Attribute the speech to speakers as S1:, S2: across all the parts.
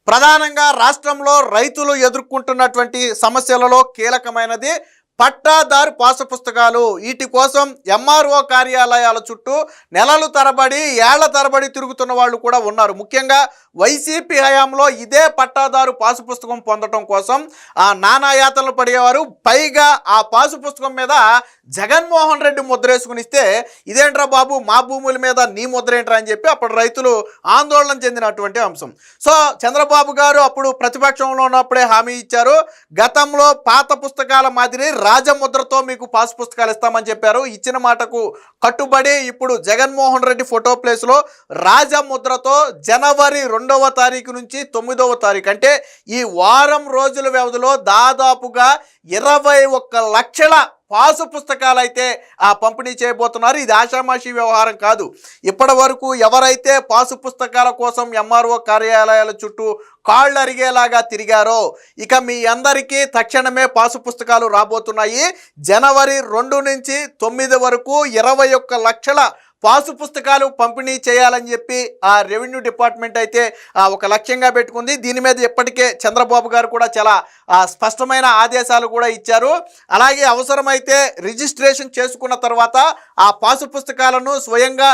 S1: ప్రధానంగా రాష్ట్రంలో రైతులు ఎదుర్కొంటున్నటువంటి సమస్యలలో కీలకమైనది పట్టాదారు పాసు పుస్తకాలు. వీటి కోసం ఎంఆర్ఓ కార్యాలయాల చుట్టూ నెలలు తరబడి ఏళ్ల తరబడి తిరుగుతున్న వాళ్ళు కూడా ఉన్నారు. ముఖ్యంగా వైసీపీ హయాంలో ఇదే పట్టాదారు పాసు పుస్తకం పొందడం కోసం నానాయాతనలు పడేవారు. పైగా ఆ పాసు పుస్తకం మీద జగన్మోహన్ రెడ్డి ముద్రేసుకుని ఇస్తే ఇదేంట్రా బాబు మా భూముల మీద నీ ముద్ర ఏంట్రా అని చెప్పి అప్పుడు రైతులు ఆందోళన చెందినటువంటి అంశం. సో చంద్రబాబు గారు అప్పుడు ప్రతిపక్షంలో ఉన్నప్పుడే హామీ ఇచ్చారు. గతంలో పాత పుస్తకాల మాదిరి రాజముద్రతో మీకు పాస్ పుస్తకాలు ఇస్తామని చెప్పారు. ఇచ్చిన మాటకు కట్టుబడి ఇప్పుడు జగన్మోహన్ రెడ్డి ఫోటో ప్లేస్లో రాజముద్రతో జనవరి 2వ తారీఖు నుంచి 9వ తారీఖు అంటే ఈ వారం రోజుల వ్యవధిలో దాదాపుగా 21 లక్షల పాసు పుస్తకాలు అయితే పంపిణీ చేయబోతున్నారు. ఇది ఆషామాషి వ్యవహారం కాదు. ఇప్పటి వరకు ఎవరైతే పాసు పుస్తకాల కోసం ఎంఆర్ఓ కార్యాలయాల చుట్టూ కాళ్ళు అరిగేలాగా తిరిగారో ఇక మీ అందరికీ తక్షణమే పాసు పుస్తకాలు రాబోతున్నాయి. జనవరి 2 నుంచి 9 వరకు 21 లక్షల పాసు పుస్తకాలు పంపిణీ చేయాలని చెప్పి రెవెన్యూ డిపార్ట్మెంట్ అయితే ఒక లక్ష్యంగా పెట్టుకుంది. దీని మీద ఇప్పటికే చంద్రబాబు గారు కూడా చాలా స్పష్టమైన ఆదేశాలు కూడా ఇచ్చారు. అలాగే అవసరమైతే రిజిస్ట్రేషన్ చేసుకున్న తర్వాత ఆ పాసు పుస్తకాలను స్వయంగా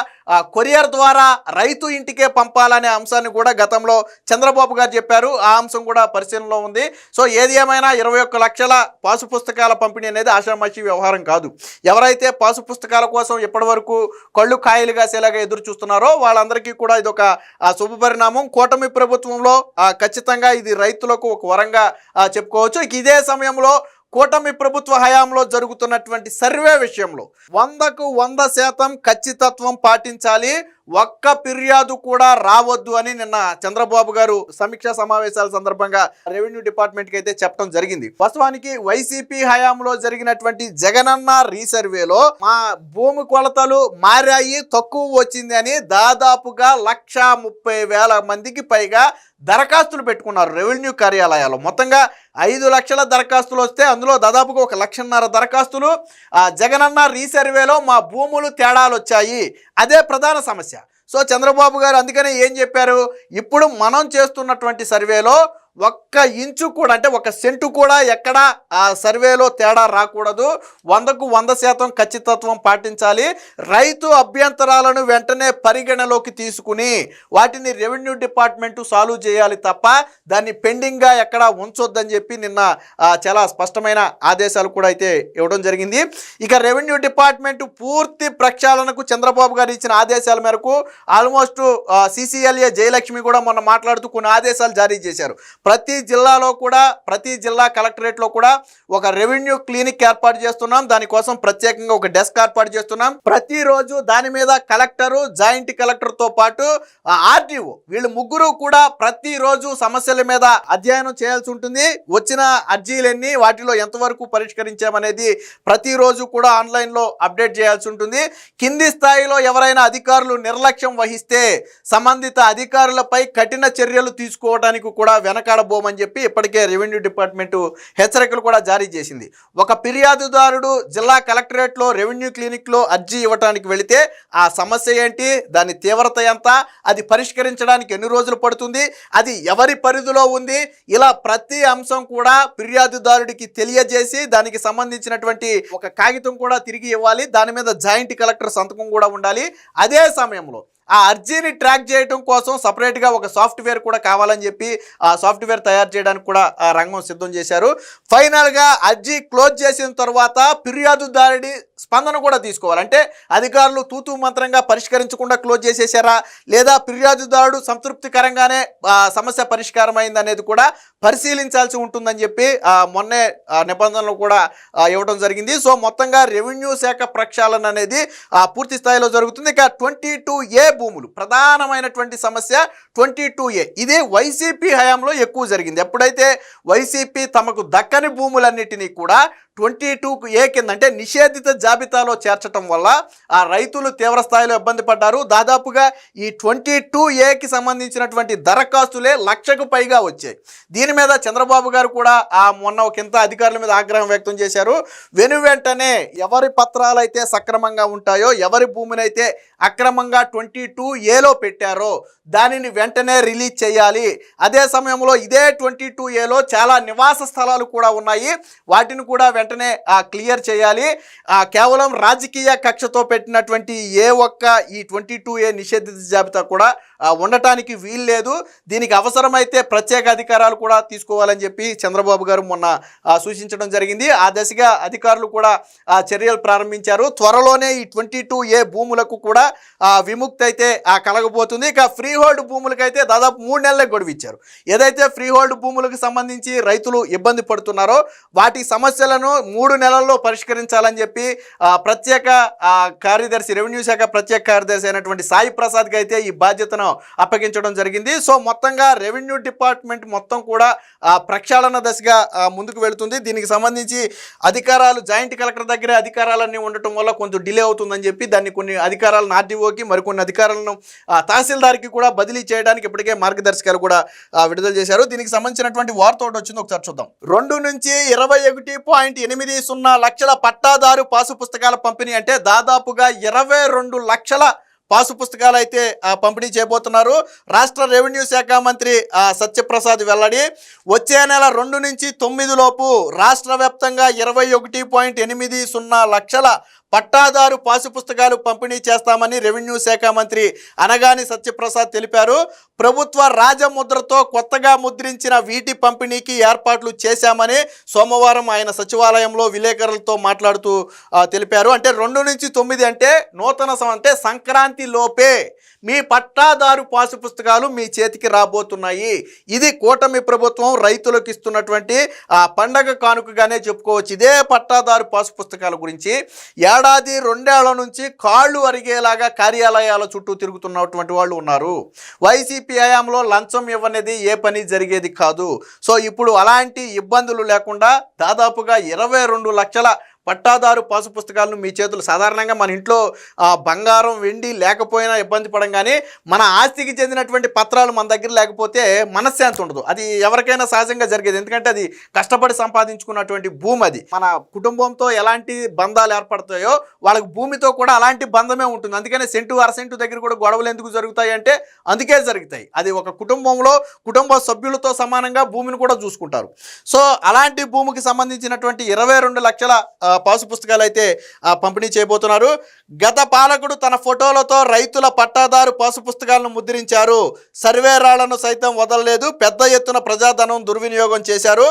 S1: కొరియర్ ద్వారా రైతు ఇంటికే పంపాలనే అంశాన్ని కూడా గతంలో చంద్రబాబు గారు చెప్పారు. ఆ అంశం కూడా పరిశీలనలో ఉంది. సో ఏది ఏమైనా 21 లక్షల పాసు పుస్తకాల పంపిణీ అనేది ఆషామాషి వ్యవహారం కాదు. ఎవరైతే పాసు పుస్తకాల కోసం ఇప్పటి వరకు కళ్ళు కాయలు కాసేలాగా ఎదురు చూస్తున్నారో వాళ్ళందరికీ కూడా ఇది ఒక శుభపరిణామం. కూటమి ప్రభుత్వంలో ఖచ్చితంగా ఇది రైతులకు ఒక వరంగా చెప్పుకోవచ్చు. ఇదే సమయంలో కూటమి ప్రభుత్వ హయాంలో జరుగుతున్నటువంటి సర్వే విషయంలో 100కు 100% ఖచ్చితత్వం పాటించాలి, ఒక్క ఫిర్యాదు కూడా రావద్దు అని నిన్న చంద్రబాబు గారు సమీక్షా సమావేశాల సందర్భంగా రెవెన్యూ డిపార్ట్మెంట్కి అయితే చెప్పడం జరిగింది. వాస్తవానికి వైసీపీ హయాంలో జరిగినటువంటి జగనన్న రీసర్వేలో మా భూమి కొలతలు మారాయి, తక్కువ వచ్చింది అని దాదాపుగా 130,000 మందికి పైగా దరఖాస్తులు పెట్టుకున్నారు రెవెన్యూ కార్యాలయాలు. మొత్తంగా 5 లక్షల దరఖాస్తులు వస్తే అందులో దాదాపుగా 1.5 లక్షల దరఖాస్తులు జగనన్న రీసర్వేలో మా భూములు తేడాలు వచ్చాయి, అదే ప్రధాన సమస్య. సో చంద్రబాబు గారు అందుకనే ఏం చెప్పారు, ఇప్పుడు మనం చేస్తున్నటువంటి సర్వేలో 1 ఇంచు కూడా అంటే 1 సెంటు కూడా ఎక్కడ ఆ సర్వేలో తేడా రాకూడదు, 100కు 100% ఖచ్చితత్వం పాటించాలి, రైతు అభ్యంతరాలను వెంటనే పరిగణలోకి తీసుకుని వాటిని రెవెన్యూ డిపార్ట్మెంటు సాల్వ్ చేయాలి తప్ప దాన్ని పెండింగ్గా ఎక్కడ ఉంచొద్దని చెప్పి నిన్న చాలా స్పష్టమైన ఆదేశాలు కూడా అయితే ఇవ్వడం జరిగింది. ఇక రెవెన్యూ డిపార్ట్మెంటు పూర్తి ప్రక్షాళనకు చంద్రబాబు గారు ఇచ్చిన ఆదేశాల మేరకు ఆల్మోస్ట్ సిసిఎల్ఏ జయలక్ష్మి కూడా మొన్న మాట్లాడుతూ కొన్ని ఆదేశాలు జారీ చేశారు. ప్రతి జిల్లాలో కూడా ప్రతి జిల్లా కలెక్టరేట్లో కూడా ఒక రెవెన్యూ క్లినిక్ ఏర్పాటు చేస్తున్నాం, దానికోసం ప్రత్యేకంగా ఒక డెస్క్ ఏర్పాటు చేస్తున్నాం. ప్రతిరోజు దాని మీద కలెక్టరు, జాయింట్ కలెక్టర్తో పాటు ఆర్డీఓ వీళ్ళు ముగ్గురు కూడా ప్రతిరోజు సమస్యల మీద అధ్యయనం చేయాల్సి ఉంటుంది. వచ్చిన అర్జీలన్నీ వాటిలో ఎంతవరకు పరిష్కరించామనేది ప్రతిరోజు కూడా ఆన్లైన్లో అప్డేట్ చేయాల్సి ఉంటుంది. కింది స్థాయిలో ఎవరైనా అధికారులు నిర్లక్ష్యం వహిస్తే సంబంధిత అధికారులపై కఠిన చర్యలు తీసుకోవడానికి కూడా వెనకాడబోమని చెప్పి ఇప్పటికే రెవెన్యూ డిపార్ట్మెంటు హెచ్చరికలు కూడా జారీ చేసింది. ఒక ఫిర్యాదుదారుడు జిల్లా కలెక్టరేట్లో రెవెన్యూ క్లినిక్లో అర్జీ ఇవ్వడానికి వెళితే ఆ సమస్య ఏంటి, దాని తీవ్రత ఎంత, అది పరిష్కరించడానికి ఎన్ని రోజులు పడుతుంది, అది ఎవరి పరిధిలో ఉంది, ఇలా ప్రతి అంశం కూడా ఫిర్యాదుదారుడికి తెలియజేసి దానికి సంబంధించినటువంటి ఒక కాగితం కూడా తిరిగి ఇవ్వాలి. దాని మీద జాయింట్ కలెక్టర్ సంతకం కూడా ఉండాలి. అదే సమయంలో ఆ అర్జీని ట్రాక్ చేయడం కోసం సపరేట్గా ఒక సాఫ్ట్వేర్ కూడా కావాలని చెప్పి ఆ సాఫ్ట్వేర్ తయారు చేయడానికి కూడా రంగం సిద్ధం చేశారు. ఫైనల్గా అర్జీ క్లోజ్ చేసిన తర్వాత ఫిర్యాదుదారుడి స్పందన కూడా తీసుకోవాలి. అంటే అధికారులు తూతూ మంత్రంగా పరిష్కరించకుండా క్లోజ్ చేసేసారా లేదా ఫిర్యాదుదారుడు సంతృప్తికరంగానే సమస్య పరిష్కారం అయింది అనేది కూడా పరిశీలించాల్సి ఉంటుందని చెప్పి మొన్నే నిబంధనలు కూడా ఇవ్వడం జరిగింది. సో మొత్తంగా రెవెన్యూ శాఖ ప్రక్షాళన అనేది పూర్తి స్థాయిలో జరుగుతుంది. ఇక 22A భూములు ప్రధానమైనటువంటి సమస్య 22A ఇది వైసీపీ హయాంలో ఎక్కువ జరిగింది. ఎప్పుడైతే వైసీపీ తమకు దక్కని భూములన్నిటినీ కూడా 22A కింద అంటే నిషేధిత జాబితాలో చేర్చడం వల్ల ఆ రైతులు తీవ్ర స్థాయిలో ఇబ్బంది పడ్డారు. దాదాపుగా ఈ 22Aకి సంబంధించినటువంటి దరఖాస్తులే 1,00,000కు పైగా వచ్చాయి. దీని మీద చంద్రబాబు గారు కూడా మొన్న ఒకంత అధికారుల మీద ఆగ్రహం వ్యక్తం చేశారు. వెంటనే ఎవరి పత్రాలైతే సక్రమంగా ఉంటాయో, ఎవరి భూమినైతే అక్రమంగా 22 22A పెట్టారో దానిని వెంటనే రిలీజ్ చేయాలి. అదే సమయంలో ఇదే 22Aలో చాలా నివాస స్థలాలు కూడా ఉన్నాయి, వాటిని కూడా వెంటనే క్లియర్ చేయాలి. కేవలం రాజకీయ కక్షతో పెట్టినటువంటి ఏ ఒక్క ఈ 22A నిషేధిత జాబితా కూడా ఉండటానికి వీల్లేదు. దీనికి అవసరమైతే ప్రత్యేక అధికారాలు కూడా తీసుకోవాలని చెప్పి చంద్రబాబు గారు మొన్న సూచించడం జరిగింది. ఆ దశగా అధికారులు కూడా చర్యలు ప్రారంభించారు. త్వరలోనే ఈ 22A భూములకు కూడా విముక్తి అయితే కలగబోతుంది. ఇక ఫ్రీ హోల్డ్ భూములకైతే దాదాపు 3 నెలలే గడువు ఇచ్చారు. ఏదైతే ఫ్రీ హోల్డ్ భూములకు సంబంధించి రైతులు ఇబ్బంది పడుతున్నారో వాటి సమస్యలను 3 నెలల్లో పరిష్కరించాలని చెప్పి ప్రత్యేక కార్యదర్శి, రెవెన్యూ శాఖ ప్రత్యేక కార్యదర్శి అయినటువంటి సాయి ప్రసాద్కి అయితే ఈ బాధ్యతను అప్పగించడం జరిగింది. సో మొత్తంగా రెవెన్యూ డిపార్ట్మెంట్ మొత్తం కూడా ప్రక్షాళన దశగా ముందుకు వెళుతుంది. దీనికి సంబంధించి అధికారాలు జాయింట్ కలెక్టర్ దగ్గరే అధికారాలన్నీ ఉండటం వల్ల కొంచెం డిలే అవుతుందని చెప్పి దాన్ని కొన్ని అధికారాలను ఆర్డీఓకి, మరికొన్ని అధికారాలను తహసీల్దార్కి కూడా బదిలీ చేయడానికి ఇప్పటికే మార్గదర్శకాలు కూడా విడుదల చేశారు. దీనికి సంబంధించినటువంటి వార్త ఒకటి వచ్చింది, ఒకసారి చూద్దాం. 2 నుంచి 21.80 లక్షల పట్టాదారు పాసు పుస్తకాల పంపిణీ, అంటే దాదాపుగా 22 లక్షల పాసు పుస్తకాలు అయితే పంపిణీ చేయబోతున్నారు. రాష్ట్ర రెవెన్యూ శాఖ మంత్రి సత్యప్రసాద్ వెల్లడి. వచ్చే నెల 2 నుంచి 9 లోపు రాష్ట్ర వ్యాప్తంగా 21.80 లక్షల పట్టాదారు పాసు పుస్తకాలు పంపిణీ చేస్తామని రెవెన్యూ శాఖ మంత్రి అనగాని సత్యప్రసాద్ తెలిపారు. ప్రభుత్వ రాజముద్రతో కొత్తగా ముద్రించిన వీటి పంపిణీకి ఏర్పాట్లు చేశామని సోమవారం ఆయన సచివాలయంలో విలేకరులతో మాట్లాడుతూ తెలిపారు. అంటే 2 నుంచి 9 అంటే నూతన అంటే సంక్రాంతి లోపే మీ పట్టాదారు పాసు పుస్తకాలు మీ చేతికి రాబోతున్నాయి. ఇది కూటమి ప్రభుత్వం రైతులకు ఇస్తున్నటువంటి పండగ కానుకగానే చెప్పుకోవచ్చు. ఇదే పట్టాదారు పాసు పుస్తకాల గురించి ఏడాది 2 ఏళ్ల నుంచి కాళ్ళు అరిగేలాగా కార్యాలయాల చుట్టూ తిరుగుతున్నటువంటి వాళ్ళు ఉన్నారు. వైసీపీ హయాంలో లంచం ఇవ్వనేది ఏ పని జరిగేది కాదు. సో ఇప్పుడు అలాంటి ఇబ్బందులు లేకుండా దాదాపుగా 22 లక్షల పట్టాదారు పాసు పుస్తకాలను మీ చేతులు, సాధారణంగా మన ఇంట్లో బంగారం వెండి లేకపోయినా ఇబ్బంది పడం, కానీ మన ఆస్తికి చెందినటువంటి పత్రాలు మన దగ్గర లేకపోతే మనశ్శాంతి ఉండదు. అది ఎవరికైనా సహజంగా జరిగేది, ఎందుకంటే అది కష్టపడి సంపాదించుకున్నటువంటి భూమి. అది మన కుటుంబంతో ఎలాంటి బంధాలు ఏర్పడతాయో వాళ్ళకి భూమితో కూడా అలాంటి బంధమే ఉంటుంది. అందుకనే సెంటు అరసెంటు దగ్గర కూడా గొడవలు ఎందుకు జరుగుతాయి అంటే అందుకే జరుగుతాయి. అది ఒక కుటుంబంలో కుటుంబ సభ్యులతో సమానంగా భూమిని కూడా చూసుకుంటారు. సో అలాంటి భూమికి సంబంధించినటువంటి 22 లక్షల పాసు పుస్తకాలు అయితే పంపిణీ చేయబోతున్నారు. గత పాలకుడు తన ఫోటోలతో రైతుల పట్టాదారు పాసు పుస్తకాలను ముద్రించారు. సర్వేరాళ్లను సైతం వదలలేదు. పెద్ద ఎత్తున ప్రజాధనం దుర్వినియోగం చేశారు.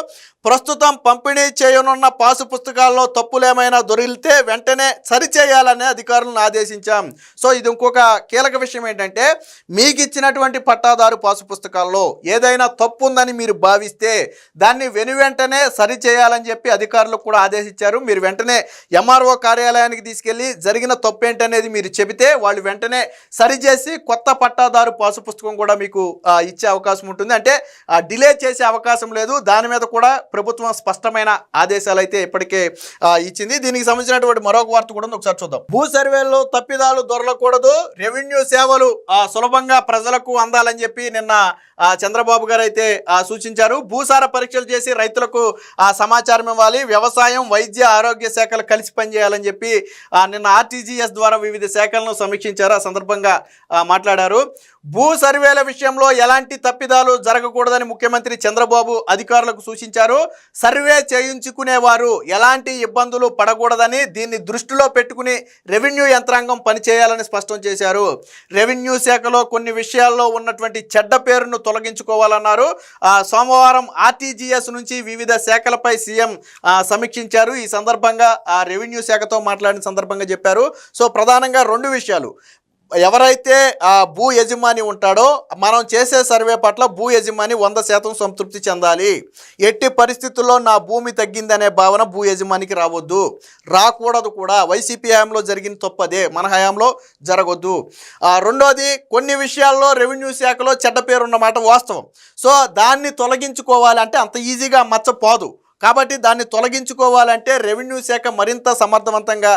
S1: ప్రస్తుతం పంపిణీ చేయనున్న పాసు పుస్తకాల్లో తప్పులేమైనా దొరికితే వెంటనే సరిచేయాలని అధికారులను ఆదేశించాం. సో ఇది ఇంకొక కీలక విషయం ఏంటంటే, మీకు ఇచ్చినటువంటి పట్టాదారు పాసు పుస్తకాల్లో ఏదైనా తప్పు ఉందని మీరు భావిస్తే దాన్ని వెంటనే సరిచేయాలని చెప్పి అధికారులకు కూడా ఆదేశించారు. మీరు వెంటనే ఎంఆర్ఓ కార్యాలయానికి తీసుకెళ్ళి జరిగిన తప్పు ఏంటనేది మీరు చెబితే వాళ్ళు వెంటనే సరిచేసి కొత్త పట్టాదారు పాసు పుస్తకం కూడా మీకు ఇచ్చే అవకాశం ఉంటుంది. అంటే డిలే చేసే అవకాశం లేదు. దాని మీద కూడా ప్రభుత్వం స్పష్టమైన ఆదేశాలు అయితే ఇప్పటికే ఇచ్చింది. దీనికి సంబంధించినటువంటి మరొక వార్త కూడా ఒకసారి చూద్దాం. భూ సర్వేల్లో తప్పిదాలు దొరకకూడదు, రెవెన్యూ సేవలు సులభంగా ప్రజలకు అందాలని చెప్పి నిన్న చంద్రబాబు గారు అయితే సూచించారు. భూసార పరీక్షలు చేసి రైతులకు సమాచారం ఇవ్వాలి, వ్యవసాయం, వైద్య, ఆరోగ్య శాఖలు కలిసి పనిచేయాలని చెప్పి నిన్న ఆర్టీజీఎస్ ద్వారా వివిధ శాఖలను సమీక్షించారు. ఆ సందర్భంగా మాట్లాడారు. భూ సర్వేల విషయంలో ఎలాంటి తప్పిదాలు జరగకూడదని ముఖ్యమంత్రి చంద్రబాబు అధికారులకు సూచించారు. సర్వే చేయించుకునేవారు ఎలాంటి ఇబ్బందులు పడకూడదని, దీన్ని దృష్టిలో పెట్టుకుని రెవెన్యూ యంత్రాంగం పనిచేయాలని స్పష్టం చేశారు. రెవెన్యూ శాఖలో కొన్ని విషయాల్లో ఉన్నటువంటి చెడ్డ పేరును తొలగించుకోవాలన్నారు. సోమవారం ఆర్టీజీఎస్ నుంచి వివిధ శాఖలపై సీఎం సమీక్షించారు. ఈ సందర్భంగా రెవెన్యూ శాఖతో మాట్లాడిన సందర్భంగా చెప్పారు. సో ప్రధానంగా 2 విషయాలు. ఎవరైతే భూ యజమాని ఉంటాడో మనం చేసే సర్వే పట్ల భూ యజమాని 100% సంతృప్తి చెందాలి. ఎట్టి పరిస్థితుల్లో నా భూమి తగ్గిందనే భావన భూ యజమానికి రావద్దు, రాకూడదు కూడా. వైసీపీ హయాంలో జరిగిన తప్పదే, మన హయాంలో జరగొద్దు. రెండోది, కొన్ని విషయాల్లో రెవెన్యూ శాఖలో చెడ్డ పేరు ఉన్నమాట వాస్తవం. సో దాన్ని తొలగించుకోవాలంటే అంత ఈజీగా మచ్చపోదు. కాబట్టి దాన్ని తొలగించుకోవాలంటే రెవెన్యూ శాఖ మరింత సమర్థవంతంగా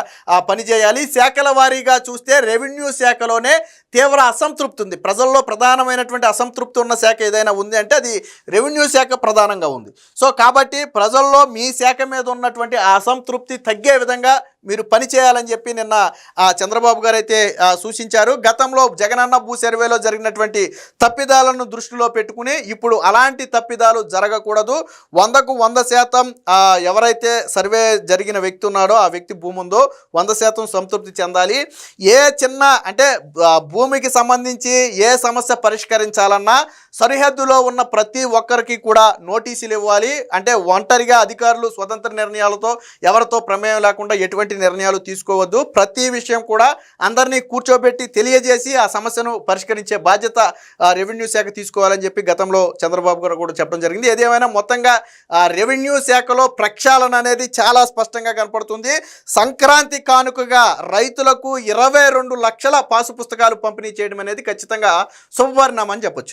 S1: పనిచేయాలి. శాఖల వారీగా చూస్తే రెవెన్యూ శాఖలోనే తీవ్ర అసంతృప్తి ఉంది. ప్రజల్లో ప్రధానమైనటువంటి అసంతృప్తి ఉన్న శాఖ ఏదైనా ఉంది అంటే అది రెవెన్యూ శాఖ ప్రధానంగా ఉంది. సో కాబట్టి ప్రజల్లో మీ శాఖ మీద ఉన్నటువంటి అసంతృప్తి తగ్గే విధంగా మీరు పని చేయాలని చెప్పి నిన్న చంద్రబాబు గారు అయితే సూచించారు. గతంలో జగనన్న భూ సర్వేలో జరిగినటువంటి తప్పిదాలను దృష్టిలో పెట్టుకుని ఇప్పుడు అలాంటి తప్పిదాలు జరగకూడదు. 100% ఎవరైతే సర్వే జరిగిన వ్యక్తి ఉన్నాడో ఆ వ్యక్తి భూమి ఉందో 100% సంతృప్తి చెందాలి. ఏ చిన్న అంటే భూమికి సంబంధించి ఏ సమస్య పరిష్కరించాలన్నా సరిహద్దులో ఉన్న ప్రతి ఒక్కరికి కూడా నోటీసులు ఇవ్వాలి. అంటే ఒంటరిగా అధికారులు స్వతంత్ర నిర్ణయాలతో ఎవరితో ప్రమేయం లేకుండా ఎటువంటి నిర్ణయాలు తీసుకోవద్దు. ప్రతి విషయం కూడా అందరినీ కూర్చోబెట్టి తెలియజేసి ఆ సమస్యను పరిష్కరించే బాధ్యత రెవెన్యూ శాఖ తీసుకోవాలని చెప్పి గతంలో చంద్రబాబు గారు కూడా చెప్పడం జరిగింది. ఏదేమైనా మొత్తంగా రెవెన్యూ శాఖలో ప్రక్షాళన అనేది చాలా స్పష్టంగా కనపడుతుంది. సంక్రాంతి కానుకగా రైతులకు 22 లక్షల పాసు పుస్తకాలు పంపిణీ చేయడం అనేది ఖచ్చితంగా శుభపరిణామం అని చెప్పొచ్చు.